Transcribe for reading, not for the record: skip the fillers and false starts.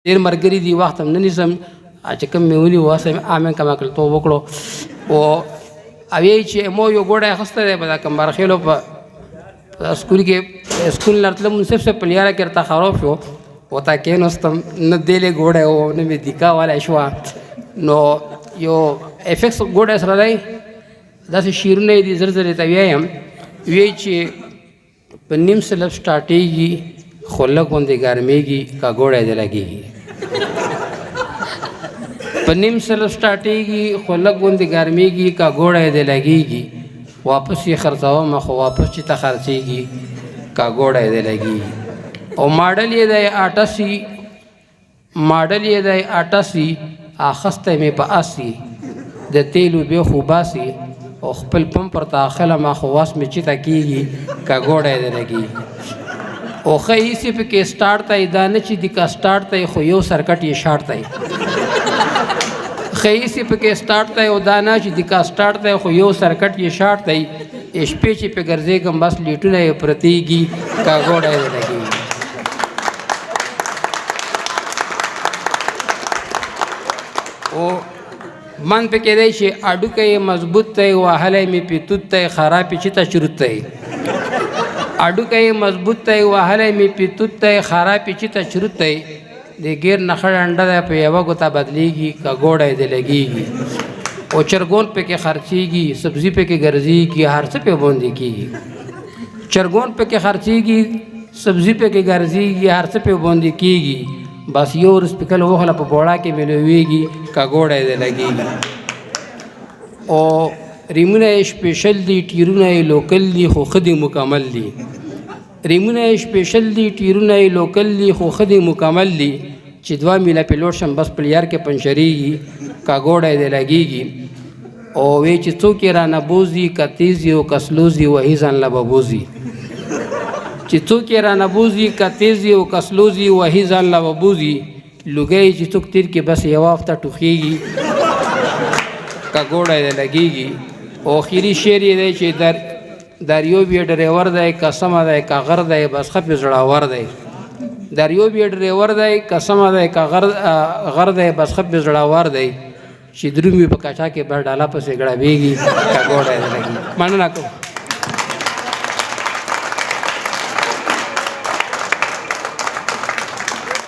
ډېر ملګري دي وخت هم نه نیسم چې کوم مې ونیو هسې امین کما کلتوب وکړو او وایي چې مو یو ګوډی اخیستی دی په دا کمبارخیلو په سکول کې سکول نه راتلم منصف صاحب په لیاره کې راته خراب شو ورته کېناستم نه دیلې ګوډی و نه مې دیکا والی شوه نو یو افیکس ګوډی سره دی داسې شعرونه یې دي زر زر یې ته وایم وایي چې په نیم سلب سټارټېږي خو لږ غوندې ګرمېږي که ګوډی دې لګېږي په نیم سلب سټارټېږي خو لږ غوندې ګرمېږي که ګوډی دې لګېږي واپس یې خرڅومه خو واپس چې ته خرڅېږي که ګوډی دې لګېږي او ماډل یې دی 88 ماډل یې دی 88 اخستی مې په 80 د تیلو بې خو باسي او خپل پمپ ورته اخلم خو واس مې چې ته کېږي که ګوډی دې لګېږي او ښه ایسې پکې سټارټ ته دا نه چې د کا سټارټ ته خو یو سرکټ یې شارټ ته ښه ایسې پکې سټارټ ته او دا نه چې د کا سټارټ ته خو یو سرکټ یې شارټ ته شپې چې پې ګرځېږم بس لیټونه یې پرتېږي که ګوډی دې لګېږي او من پکې دی چې اډوکی یې مضبوط دی وهلی مې پیتوت دی خراب یې چې ته چروت دی اډوکی یې مضبوط دی وهلی مې پیتوت دی خراب یې چې ته چروت دی د ګیر نښه ډنډه دی په یوه ګوته بدلېږي که ګوډی دې لګېږي او چرګون پکې خرڅېږي سبزي پکې ګرځېږي هر څه پې باندې کېږي چرګون پکې خرڅېږي سبزي پکې ګرځېږي هر څه پې باندې کېږي بس یو ورځ پکل وخله په بوړا کې میلوېږي که ګوډی دې لګېږي او ریمونه یې سپیشل دي ټیرونه یې لوکل دي خو ښه دي مکمل دي ریمونه یې سپیشل دي ټیرونه یې لوکل دي خو ښه دي مکمل دي چې 2 میله پې لوډ شم بس په لیار کې پنچرېږي که ګوډی دې لګېږي او وایي چې څوک یې رانه بوځي که تیز یي او که سلوځي وهي ځان له به بوځي چې څوک یې رانه بوځي که تیز یي او که سلوځي وهي ځان له به بوځي لوګی چې څوک تیر کې بس یوه هفته ټوخېږي که ګوډی دې لګېږي او اخري شعر یې دی چې دریوب یې ډریور دی که سمه دی که غر دی بس ښه پې زړور دی دریوب یې ډریور دی که سمه دی که غر دی بس ښه پې زړور دی چې درومي په کچا کې بر ډاله پسې ګړبېږي که ګوډی دې لګېږي مننه کوم